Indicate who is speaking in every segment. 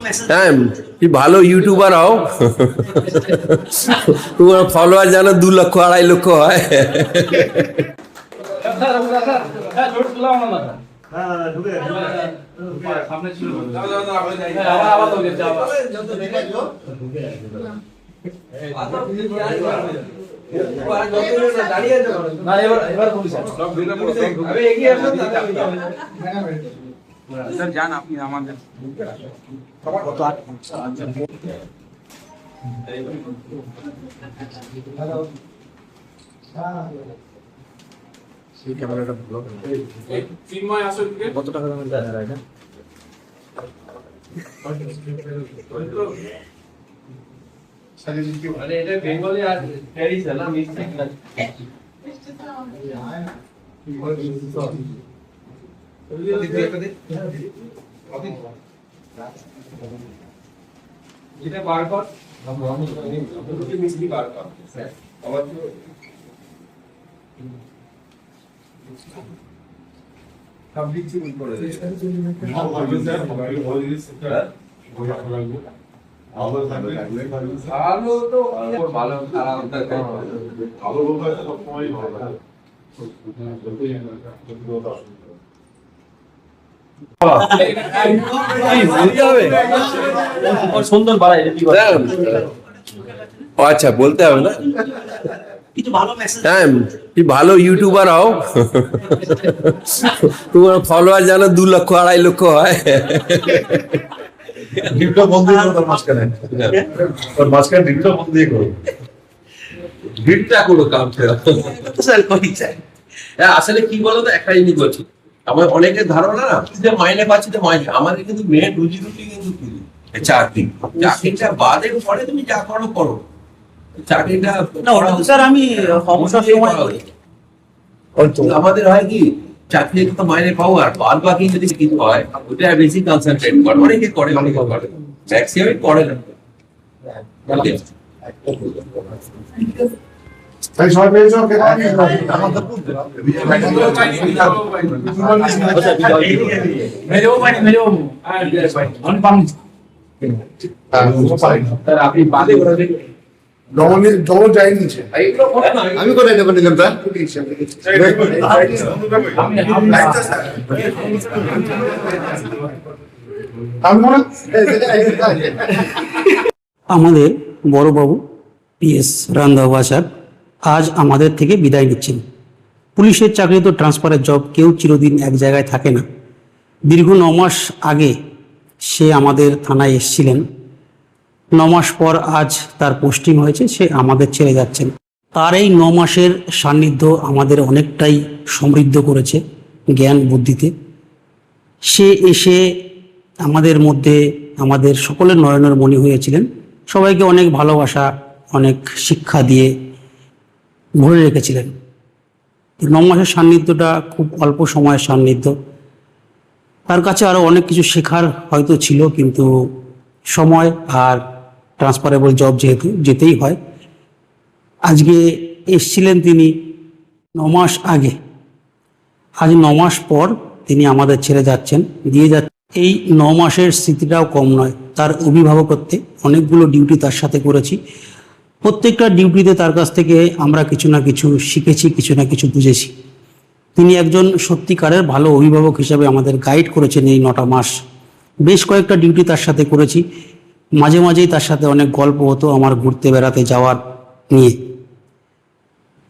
Speaker 1: হ্যাঁ, তুই ভালো ইউটিউবার হও। তোমার ফলোয়ার যেন 2 লক্ষ 2.5 লক্ষ হয়।
Speaker 2: স্যার যান আপনি আমাদের কত টাকা দামের ক্যামেরা এটা? মানে এটা বেঙ্গলি আর প্যারিস না মিস্টেক না। যেটা বারবার মিষ্টি বারবার আবার পাবলিক চিন্তা করে ভালো তো ভালো খারাপ ভালো বলতে সব সময় ভালো লাগে। সুন্দর বাড়াই
Speaker 1: আচ্ছা, বলতে হবে না। হ্যাঁ, তুই ভালো ইউটিউবার হও। তোমার ফলোয়ার যেন 2 লক্ষ 2.5 লক্ষ হয়।
Speaker 3: ডিপটা বন্ধ করো, তার মাঝখানে ওর মাঝখানে ডিপটা বন্ধ দিয়ে করো,
Speaker 1: ভিড়টা করো কাম ফেরা। আসলে কি বলতো, একটা জিনিস বলছি, আমার অনেকের ধারণা না যে মাইনে পাচ্ছি তো মাইনে, আমাদের কিন্তু মেন রুজি রুটি কিন্তু চাকরি। চাকরিটা বাদে পরে তুমি যা করো করো, চাকরিটা
Speaker 4: স্যার আমি অবসর সময় করি।
Speaker 1: আমাদের হয় কি, চাকরি তো মাইনে পাও, আর বাদ বাকি যদি কিছু হয় ওটা বেশি কনসেন্ট্রেট করে, অনেকে করে অনেকে করে, ম্যাক্সিমাম করে না।
Speaker 3: তাই সবাই পেয়েছো কে
Speaker 2: আপনি বাদে করে
Speaker 3: ডবল টাইম নিচ্ছে। আমি কোথায় দেবো নিলাম তা
Speaker 4: আমাদের বড়বাবু PS রান্ধাও আচার আজ আমাদের থেকে বিদায় নিচ্ছেন। পুলিশের চাকরি তো ট্রান্সফারের জব, কেউ চিরদিন এক জায়গায় থাকে না। দীর্ঘ 9 মাস আগে সে আমাদের থানায় এসেছিলেন। 9 মাস পর আজ তার পোস্টিং হয়েছে, সে আমাদের ছেড়ে যাচ্ছেন। তার এই 9 মাসের সান্নিধ্য আমাদের অনেকটাই সমৃদ্ধ করেছে জ্ঞান বুদ্ধিতে। সে এসে আমাদের মধ্যে আমাদের সকলের নয়নের মণি হয়েছিলেন। সবাইকে অনেক ভালোবাসা, অনেক শিক্ষা দিয়ে ভরে রেখেছিলেন। 9 মাসের সান্নিধ্যটা খুব অল্প সময়ের সান্নিধ্য। তার কাছে আরও অনেক কিছু শেখার হয়তো ছিল, কিন্তু সময় আর ট্রান্সফারেবল জব যেহেতু যেতেই হয়। আজকে এসছিলেন তিনি 9 মাস আগে, আজ 9 মাস পর তিনি আমাদের ছেড়ে যাচ্ছেন, দিয়ে যাচ্ছেন। এই 9 মাসের স্মৃতিটাও কম নয়। তার অভিভাবকত্বে অনেকগুলো ডিউটি তার সাথে করেছি। প্রত্যেকটা ডিউটিতে তার কাছ থেকে আমরা কিছু না কিছু শিখেছি, কিছু না কিছু বুঝেছি। তিনি একজন সত্যিকারের ভালো অভিভাবক হিসাবে আমাদের গাইড করেছেন এই 9টা মাস। বেশ কয়েকটা ডিউটি তার সাথে করেছি। মাঝে মাঝেই তার সাথে অনেক গল্প হতো আমার ঘুরতে বেড়াতে যাওয়ার নিয়ে।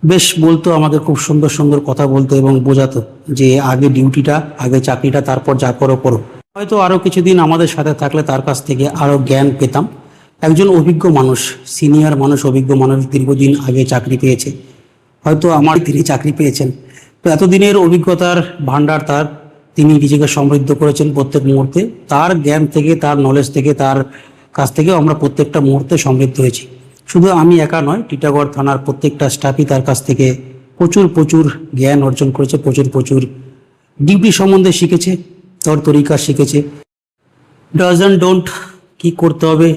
Speaker 4: বেশ বলতো, আমাদের খুব সুন্দর সুন্দর কথা বলতো এবং বোঝাতো যে আগে ডিউটিটা, আগে চাকরিটা, তারপর যা করো করো। হয়তো আরও কিছুদিন আমাদের সাথে থাকলে তার কাছ থেকে আরও জ্ঞান পেতাম। একজন অভিজ্ঞ মানুষ, সিনিয়র মানুষ, অভিজ্ঞ মানুষ, দীর্ঘদিন আগে চাকরি পেয়েছে। হয়তো তিনি চাকরি পেয়েছেন, তো এতদিনের অভিজ্ঞতার ভান্ডার তার, তিনি নিজেকে সমৃদ্ধ করেছেন প্রত্যেক মুহূর্তে। তার জ্ঞান থেকে, তার নলেজ থেকে, তার কাছ থেকেও আমরা প্রত্যেকটা মুহূর্তে সমৃদ্ধ হয়েছি। শুধু আমি একা নয়, টিটাগড় থানার প্রত্যেকটা স্টাফই তার কাছ থেকে প্রচুর প্রচুর জ্ঞান অর্জন করেছে, প্রচুর প্রচুর ডিউটি সম্বন্ধে শিখেছে, তর তরিকা শিখেছে। ডাজ অ্যান্ড ডোন্ট, কী করতে হবে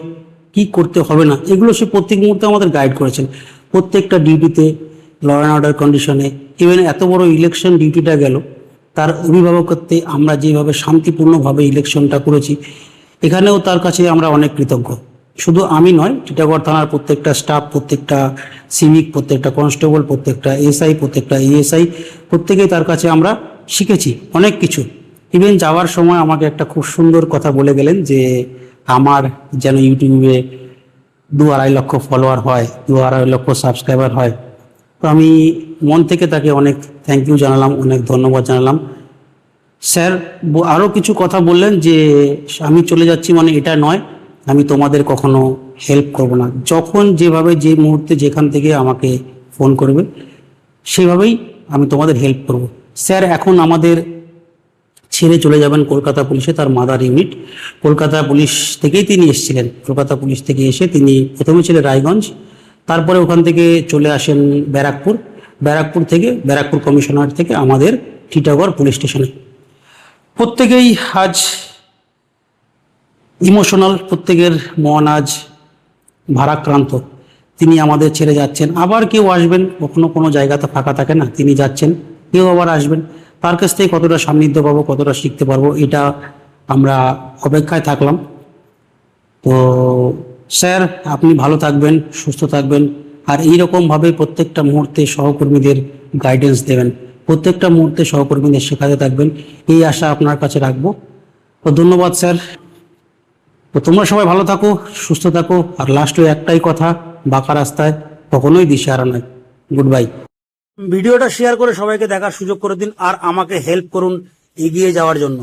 Speaker 4: কি করতে হবে না, এগুলো সে প্রত্যেক মুহূর্তে আমাদের গাইড করেছেন। প্রত্যেকটা ডিউটিতে, ল অ্যান্ড অর্ডার কন্ডিশনে, ইভেন এত বড় ইলেকশন ডিউটিটা গেল, তার অভিভাবকত্বে আমরা যেভাবে শান্তিপূর্ণভাবে ইলেকশনটা করেছি, এখানেও তার কাছে আমরা অনেক কৃতজ্ঞ। শুধু আমি নয়, টিটাগড় থানার প্রত্যেকটা স্টাফ, প্রত্যেকটা সিভিক, প্রত্যেকটা কনস্টেবল, প্রত্যেকটা এসআই, প্রত্যেকটা এএসআই, প্রত্যেকেই তার কাছে আমরা শিখেছি অনেক কিছু। ইভেন যাওয়ার সময় আমাকে একটা খুব সুন্দর কথা বলে গেলেন যে আমার যেন ইউটিউবে 2-2.5 লক্ষ ফলোয়ার হয়, 2-2.5 লক্ষ সাবস্ক্রাইবার হয়। তো আমি মন থেকে তাকে অনেক থ্যাংক ইউ জানালাম, অনেক ধন্যবাদ জানালাম। স্যার আরও কিছু কথা বললেন যে আমি চলে যাচ্ছি মানে এটা নয় আমি তোমাদের কখনো হেল্প করব না, যখন যেভাবে যে মুহূর্তে যেখান থেকে আমাকে ফোন করবে সেভাবেই আমি তোমাদের হেল্প করব। স্যার এখন আমাদের ছেড়ে চলে যাবেন কলকাতা পুলিশে, তার মাদার ইউনিট। কলকাতা পুলিশ থেকেই তিনি এসেছিলেন। কলকাতা পুলিশ থেকে এসে তিনি প্রথমে ছিলেন রায়গঞ্জ, তারপরে ওখান থেকে চলে আসেন ব্যারাকপুর, ব্যারাকপুর থেকে ব্যারাকপুর কমিশনারেট থেকে আমাদের টিটাগড় পুলিশ স্টেশনে। প্রত্যেকেই আজ ইমোশনাল, প্রত্যেকের মন আজ ভারাক্রান্ত। তিনি আমাদের ছেড়ে যাচ্ছেন, আবার কেউ আসবেন, কখনো কোনো জায়গাতে ফাঁকা থাকে না, তিনি যাচ্ছেন, কেউ আবার আসবেন। তার কাছ থেকে কতটা সান্নিধ্য পাবো, কতটা শিখতে পারবো, এটা আমরা অপেক্ষায় থাকলাম। তো স্যার আপনি ভালো থাকবেন, সুস্থ থাকবেন, আর এইরকমভাবে প্রত্যেকটা মুহূর্তে সহকর্মীদের গাইডেন্স দেবেন, প্রত্যেকটা মুহূর্তে সহকর্মীদের শেখাতে থাকবেন, এই আশা আপনার কাছে রাখবো। তো ধন্যবাদ স্যার। তো তোমরা সবাই ভালো থাকো, সুস্থ থাকো, আর লাস্টে একটাই কথা, বাঁকা রাস্তায় কখনোই দিশেহারা নয়। Good bye. ভিডিওটা শেয়ার করে সবাইকে দেখার সুযোগ করে দিন, আর আমাকে হেল্প করুন এগিয়ে যাওয়ার জন্য।